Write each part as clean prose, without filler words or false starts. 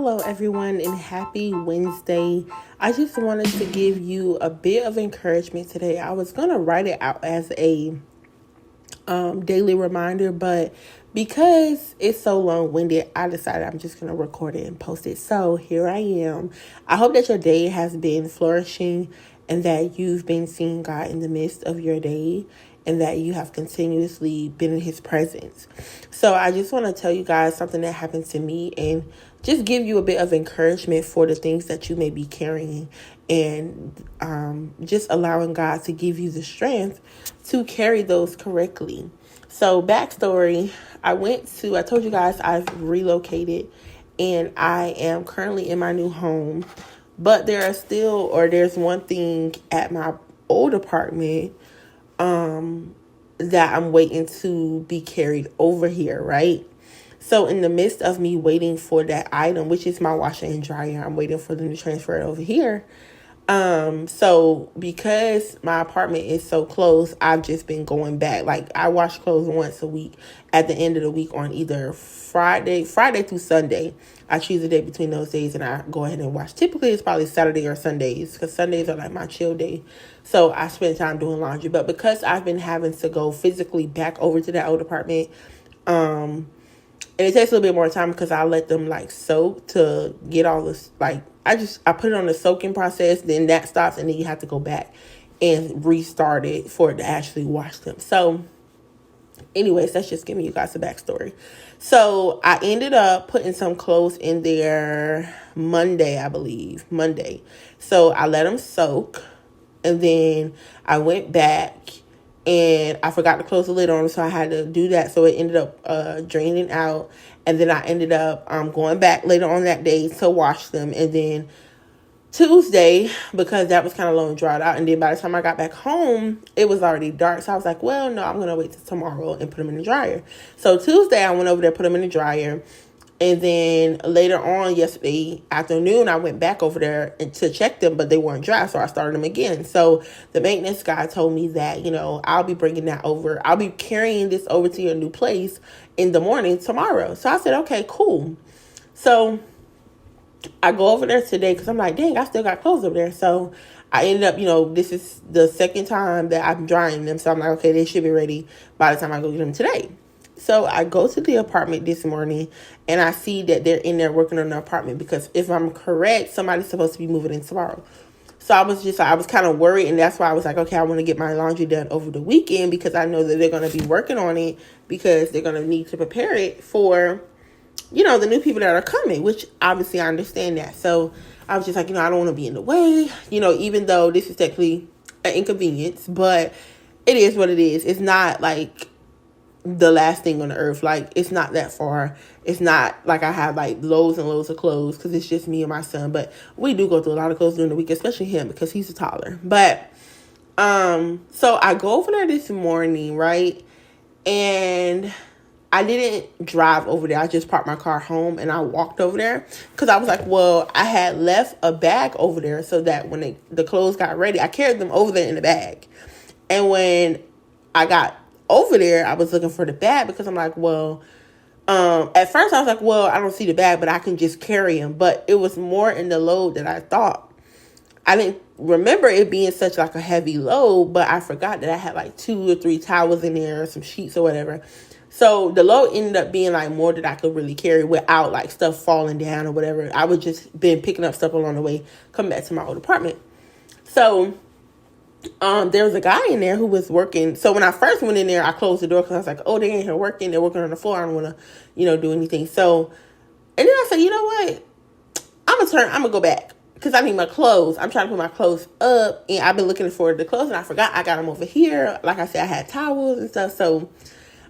Hello, everyone, and happy Wednesday. I just wanted to give you a bit of encouragement today. I was going to write it out as a daily reminder, but because it's so long-winded, I decided I'm just going to record it and post it. So here I am. I hope that your day has been flourishing and that you've been seeing God in the midst of your day and that you have continuously been in his presence. So I just want to tell you guys something that happened to me and just give you a bit of encouragement for the things that you may be carrying and just allowing God to give you the strength to carry those correctly. So backstory, I told you guys I've relocated and I am currently in my new home, but there's one thing at my old apartment that I'm waiting to be carried over here, right? So in the midst of me waiting for that item, which is my washer and dryer, I'm waiting for them to transfer it over here. So because my apartment is so close, I've just been going back. Like I wash clothes once a week at the end of the week on either Friday through Sunday. I choose a day between those days and I go ahead and wash. Typically it's probably Saturday or Sundays because Sundays are like my chill day. So I spend time doing laundry, but because I've been having to go physically back over to that old apartment, and it takes a little bit more time because I let them like soak to get all this. Like I put it on the soaking process, then that stops, and then you have to go back and restart it for it to actually wash them. So anyways, that's just giving you guys a backstory. So I ended up putting some clothes in there Monday, I believe. Monday. So I let them soak, and then I went back and I forgot to close the lid on them, so I had to do that. So it ended up draining out. And then I ended up going back later on that day to wash them. And then Tuesday, because that was kind of low and dried out. And then by the time I got back home, it was already dark. So I was like, well, no, I'm going to wait till tomorrow and put them in the dryer. So Tuesday, I went over there, put them in the dryer. And then later on yesterday afternoon, I went back over there to check them, but they weren't dry. So I started them again. So the maintenance guy told me that, I'll be bringing that over. I'll be carrying this over to your new place in the morning tomorrow. So I said, okay, cool. So I go over there today because I'm like, dang, I still got clothes over there. So I ended up, this is the second time that I'm drying them. So I'm like, okay, they should be ready by the time I go get them today. So I go to the apartment this morning and I see that they're in there working on the apartment because if I'm correct, somebody's supposed to be moving in tomorrow. So I was kind of worried, and that's why I was like, okay, I want to get my laundry done over the weekend because I know that they're going to be working on it because they're going to need to prepare it for, the new people that are coming, which obviously I understand that. So I was just like, I don't want to be in the way, even though this is technically an inconvenience, but it is what it is. It's not like the last thing on the earth. Like it's not that far. It's not like I have like loads and loads of clothes because it's just me and my son, but we do go through a lot of clothes during the week, especially him because he's a toddler. But so I go over there this morning, right? And I didn't drive over there. I just parked my car home and I walked over there because I was like, well, I had left a bag over there so that when the clothes got ready, I carried them over there in the bag. And when I got over there, I was looking for the bag because I'm like, well, at first I was like, well, I don't see the bag, but I can just carry them. But it was more in the load than I thought. I didn't remember it being such like a heavy load, but I forgot that I had like 2 or 3 towels in there, some sheets or whatever. So the load ended up being like more than I could really carry without like stuff falling down or whatever. I would just been picking up stuff along the way, coming back to my old apartment. So there was a guy in there who was working. So when I first went in there, I closed the door because I was like, oh, they ain't here working. They're working on the floor. I don't want to, do anything. So, and then I said, you know what? I'm going to go back because I need my clothes. I'm trying to put my clothes up and I've been looking for the clothes and I forgot I got them over here. Like I said, I had towels and stuff. So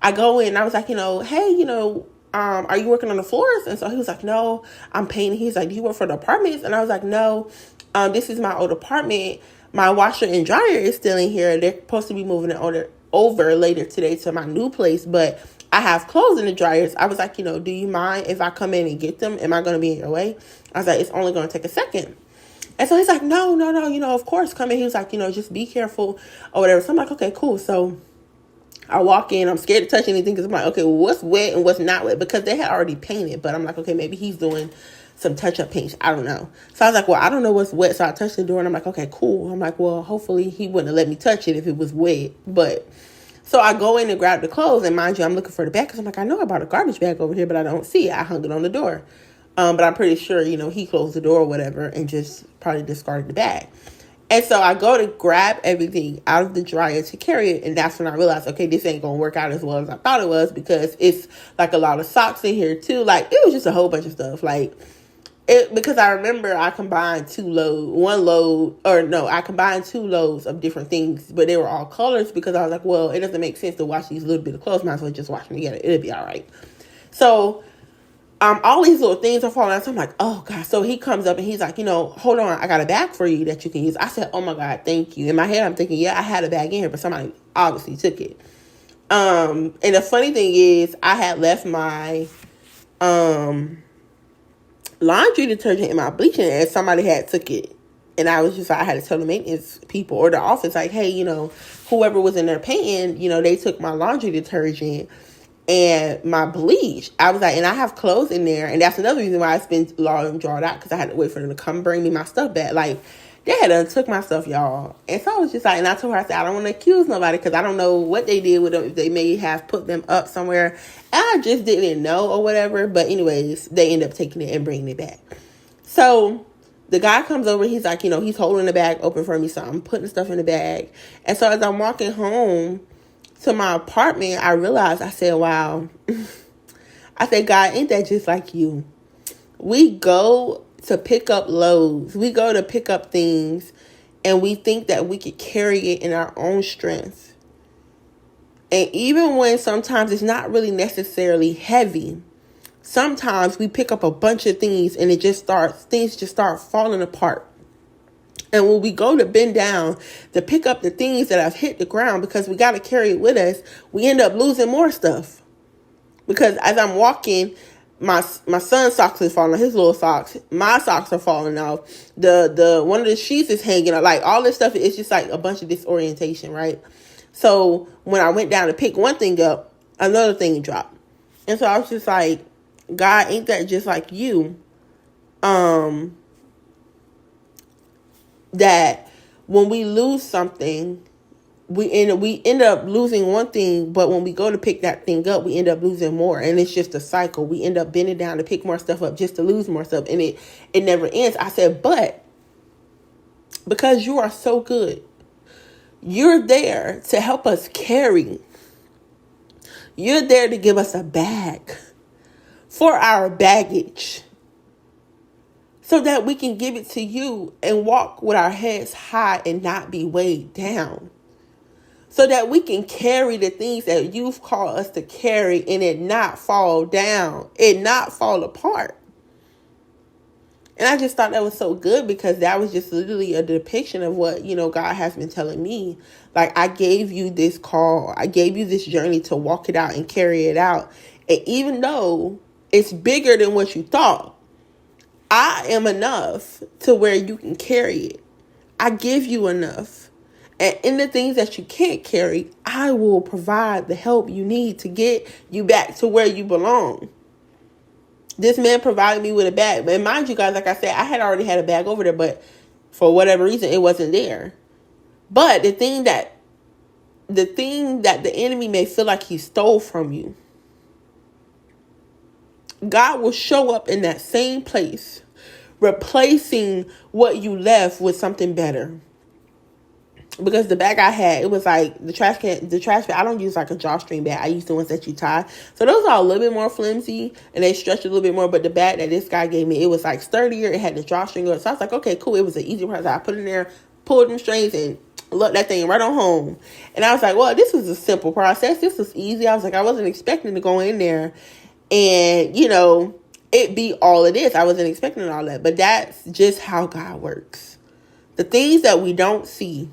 I go in and I was like, hey, are you working on the floors? And so he was like, no, I'm painting. He's like, do you work for the apartments? And I was like, no, this is my old apartment. My washer and dryer is still in here. They're supposed to be moving it over later today to my new place, but I have clothes in the dryers. I was like, do you mind if I come in and get them? Am I going to be in your way? I was like, it's only going to take a second. And so he's like, no, of course, come in. He was like, just be careful or whatever. So I'm like, okay, cool. So I walk in, I'm scared to touch anything because I'm like, okay, well, what's wet and what's not wet? Because they had already painted, but I'm like, okay, maybe he's doing some touch-up paint. I don't know. So I was like, well, I don't know what's wet. So I touched the door and I'm like, okay, cool. I'm like, well, hopefully he wouldn't have let me touch it if it was wet. But so I go in and grab the clothes, and mind you, I'm looking for the bag because I'm like, I know I brought a garbage bag over here, but I don't see it. I hung it on the door. But I'm pretty sure, he closed the door or whatever and just probably discarded the bag. And so I go to grab everything out of the dryer to carry it. And that's when I realized, okay, this ain't going to work out as well as I thought it was, because it's like a lot of socks in here too. Like, it was just a whole bunch of stuff. Like, because I remember I combined two loads of different things, but they were all colors, because I was like, well, it doesn't make sense to wash these little bit of clothes. Might as well just wash them together. It'll be all right. So all these little things are falling out. So I'm like, oh God. So he comes up and he's like, hold on, I got a bag for you that you can use. I said, oh my God, thank you. In my head, I'm thinking, yeah, I had a bag in here, but somebody obviously took it. And the funny thing is, I had left my laundry detergent in my bleaching, and somebody had took it. And I was just like, I had to tell the maintenance people or the office, like, hey, whoever was in there paying, they took my laundry detergent and my bleach. I was like, and I have clothes in there. And that's another reason why I spent long and drawn out, because I had to wait for them to come bring me my stuff back. Like, they had took my stuff, y'all. And so I was just like, and I told her, I said, I don't want to accuse nobody, because I don't know what they did with them, if they may have put them up somewhere. And I just didn't know or whatever. But anyways, they end up taking it and bringing it back. So the guy comes over. He's like, he's holding the bag open for me. So I'm putting stuff in the bag. And so as I'm walking home to my apartment, I realized, I said, wow. I said, God, ain't that just like you? We go to pick up loads. We go to pick up things, and we think that we could carry it in our own strength. And even when sometimes it's not really necessarily heavy, sometimes we pick up a bunch of things and things just start falling apart. And when we go to bend down to pick up the things that have hit the ground, because we got to carry it with us, we end up losing more stuff. Because as I'm walking, my son's socks is falling off, his little socks. My socks are falling off. The one of the sheets is hanging out. Like, all this stuff is just like a bunch of disorientation, right? So when I went down to pick one thing up, another thing dropped. And so I was just like, God, ain't that just like you? That when we lose something, we end up losing one thing, but when we go to pick that thing up, we end up losing more. And it's just a cycle. We end up bending down to pick more stuff up just to lose more stuff. And it never ends. I said, but because you are so good, you're there to help us carry. You're there to give us a bag for our baggage, so that we can give it to you and walk with our heads high and not be weighed down. So that we can carry the things that you've called us to carry, and it not fall down, it not fall apart. And I just thought that was so good, because that was just literally a depiction of what, God has been telling me. Like, I gave you this call. I gave you this journey to walk it out and carry it out. And even though it's bigger than what you thought, I am enough to where you can carry it. I give you enough. And in the things that you can't carry, I will provide the help you need to get you back to where you belong. This man provided me with a bag. And mind you guys, like I said, I had already had a bag over there, but for whatever reason, it wasn't there. But the thing that the enemy may feel like he stole from you, God will show up in that same place, replacing what you left with something better. Because the bag I had, it was like the trash can. I don't use like a drawstring bag. I use the ones that you tie. So those are a little bit more flimsy and they stretch a little bit more. But the bag that this guy gave me, it was like sturdier. It had the drawstring on it. So I was like, okay, cool. It was an easy process. I put it in there, pulled them strings, and look that thing right on home. And I was like, well, this was a simple process. This was easy. I was like, I wasn't expecting to go in there and, it be all it is. I wasn't expecting all that. But that's just how God works. The things that we don't see,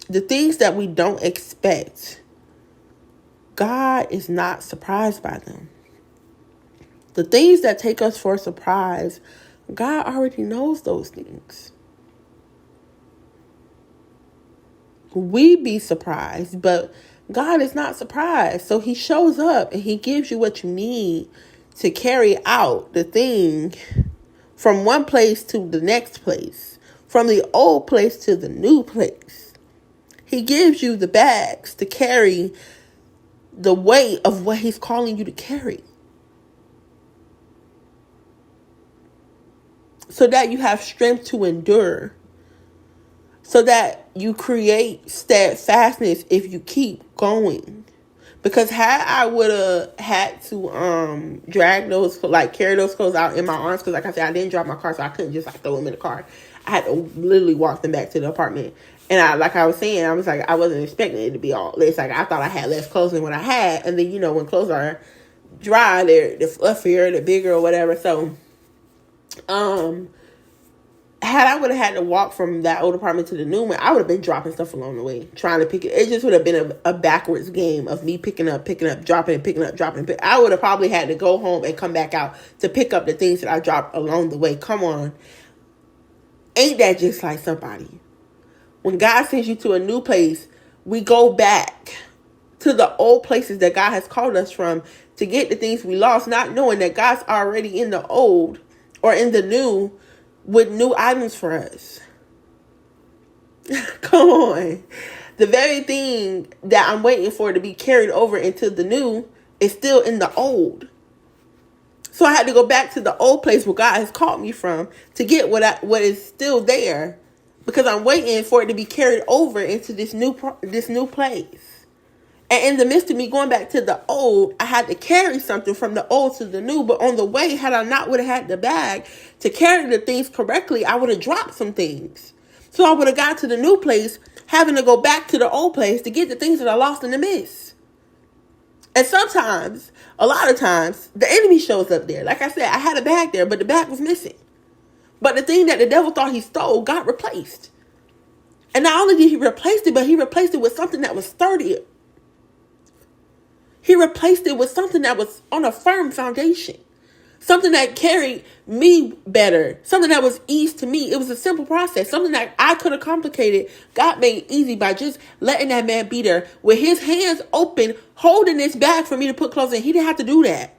the things that we don't expect, God is not surprised by them. The things that take us for a surprise, God already knows those things. We be surprised, but God is not surprised. So he shows up and he gives you what you need to carry out the thing from one place to the next place, from the old place to the new place. He gives you the bags to carry the weight of what he's calling you to carry, so that you have strength to endure, so that you create steadfastness if you keep going. Because had I would have had to drag those, like carry those clothes out in my arms, because like I said, I didn't drive my car, so I couldn't just like throw them in the car. I had to literally walk them back to the apartment. And I was saying, I was like, I wasn't expecting it to be all less. Like, I thought I had less clothes than what I had. And then, you know, when clothes are dry, they're fluffier, they're bigger or whatever. So, had I would have had to walk from that old apartment to the new one, I would have been dropping stuff along the way, trying to pick it. It just would have been a backwards game of me picking up, dropping, picking up, dropping. I would have probably had to go home and come back out to pick up the things that I dropped along the way. Come on. Ain't that just like somebody? When God sends you to a new place, we go back to the old places that God has called us from to get the things we lost, not knowing that God's already in the old or in the new with new items for us. Come on. The very thing that I'm waiting for to be carried over into the new is still in the old. So I had to go back to the old place where God has called me from to get what is still there, because I'm waiting for it to be carried over into this new place. And in the midst of me going back to the old, I had to carry something from the old to the new. But on the way, had I not would have had the bag to carry the things correctly, I would have dropped some things. So I would have got to the new place, having to go back to the old place to get the things that I lost in the midst. And sometimes, a lot of times, the enemy shows up there. Like I said, I had a bag there, but the bag was missing. But the thing that the devil thought he stole got replaced. And not only did he replace it, but he replaced it with something that was sturdier. He replaced it with something that was on a firm foundation. Something that carried me better. Something that was easy to me. It was a simple process. Something that I could have complicated, God made easy by just letting that man be there with his hands open, holding this bag for me to put clothes in. He didn't have to do that.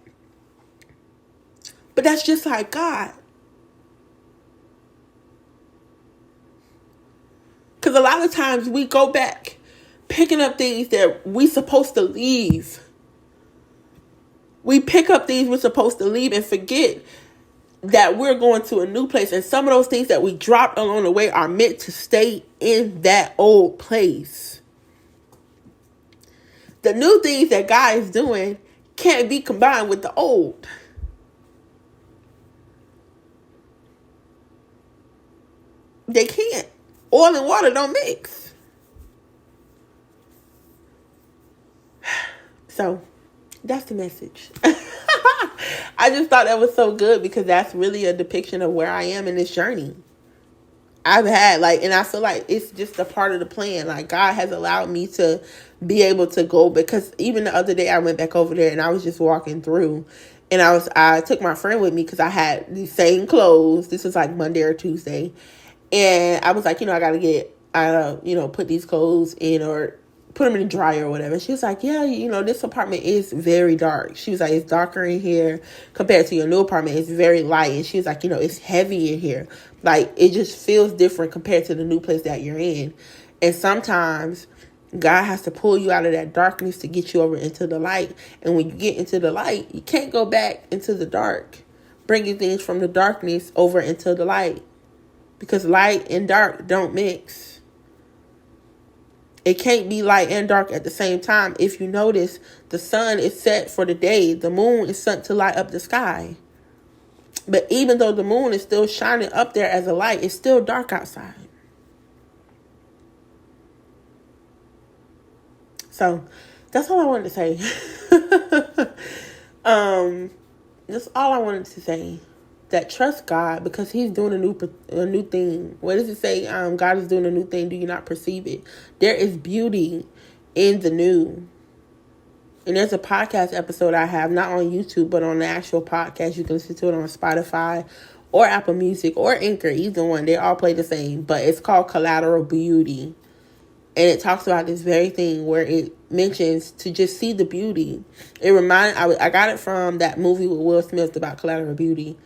But that's just like God. Because a lot of times we go back picking up things that we supposed to leave. We pick up things we're supposed to leave and forget that we're going to a new place. And some of those things that we dropped along the way are meant to stay in that old place. The new things that God is doing can't be combined with the old. They can't. Oil and water don't mix. So that's the message. I just thought that was so good because that's really a depiction of where I am in this journey. I've had and I feel like it's just a part of the plan. Like, God has allowed me to be able to go, because even the other day I went back over there and I was just walking through, and I took my friend with me because I had the same clothes. This was like Monday or Tuesday. And I was like, I got to put these clothes in or put them in the dryer or whatever. She was like, yeah, this apartment is very dark. She was like, it's darker in here compared to your new apartment. It's very light. And she was like, it's heavy in here. Like, it just feels different compared to the new place that you're in. And sometimes God has to pull you out of that darkness to get you over into the light. And when you get into the light, you can't go back into the dark, bringing things from the darkness over into the light. Because light and dark don't mix. It can't be light and dark at the same time. If you notice, the sun is set for the day. The moon is sent to light up the sky. But even though the moon is still shining up there as a light, it's still dark outside. So that's all I wanted to say. That's all I wanted to say. That trust God, because he's doing a new thing. What does it say? God is doing a new thing. Do you not perceive it? There is beauty in the new. And there's a podcast episode I have, not on YouTube, but on the actual podcast. You can listen to it on Spotify or Apple Music or Anchor. Either one. They all play the same. But it's called Collateral Beauty. And it talks about this very thing where it mentions to just see the beauty. I got it from that movie with Will Smith about Collateral Beauty.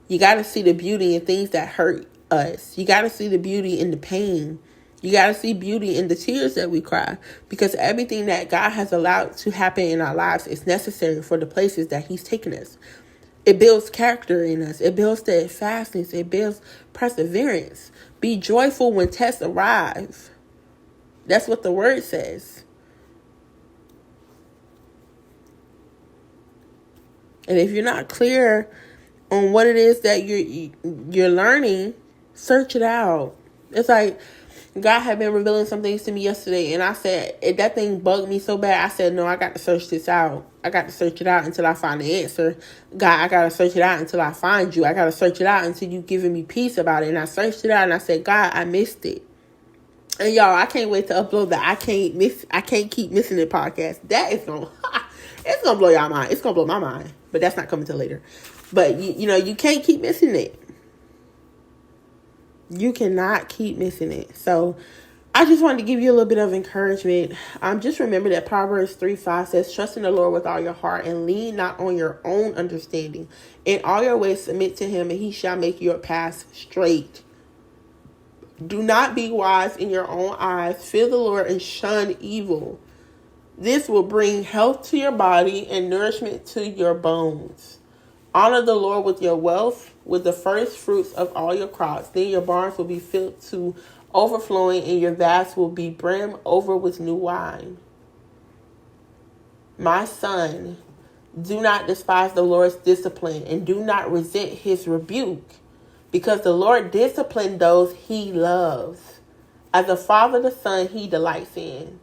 You got to see the beauty in things that hurt us. You got to see the beauty in the pain. You got to see beauty in the tears that we cry. Because everything that God has allowed to happen in our lives is necessary for the places that he's taken us. It builds character in us. It builds steadfastness. It builds perseverance. Be joyful when tests arrive. That's what the word says. And if you're not clear on what it is that you're learning, search it out. It's like God had been revealing some things to me yesterday, and I said, that thing bugged me so bad. I said, no, I got to search this out. I got to search it out until I find the answer. God, I got to search it out until I find you. I got to search it out until you giving me peace about it. And I searched it out, and I said, God, I missed it. And y'all, I can't wait to upload that I can't keep missing it podcast. That is it's gonna blow y'all mind. It's gonna blow my mind. But that's not coming till later. But you can't keep missing it. You cannot keep missing it. So I just wanted to give you a little bit of encouragement. Just remember that Proverbs 3:5 says, trust in the Lord with all your heart and lean not on your own understanding. In all your ways submit to him, and he shall make your paths straight. Do not be wise in your own eyes. Fear the Lord and shun evil. This will bring health to your body and nourishment to your bones. Honor the Lord with your wealth, with the first fruits of all your crops. Then your barns will be filled to overflowing, and your vats will be brim over with new wine. My son, do not despise the Lord's discipline, and do not resent his rebuke. Because the Lord disciplines those he loves. As a father the son he delights in.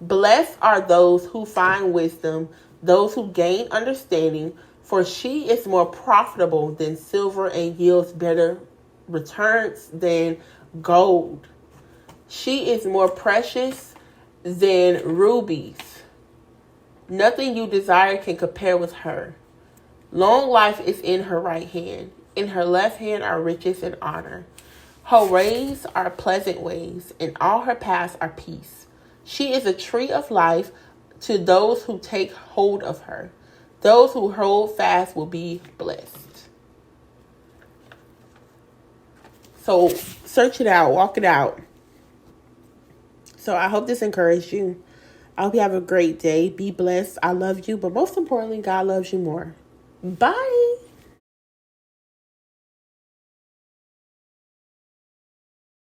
Blessed are those who find wisdom, those who gain understanding, for she is more profitable than silver and yields better returns than gold. She is more precious than rubies. Nothing you desire can compare with her. Long life is in her right hand. In her left hand are riches and honor. Her ways are pleasant ways, and all her paths are peace. She is a tree of life to those who take hold of her. Those who hold fast will be blessed. So search it out, walk it out. So I hope this encouraged you. I hope you have a great day. Be blessed. I love you, but most importantly, God loves you more. Bye.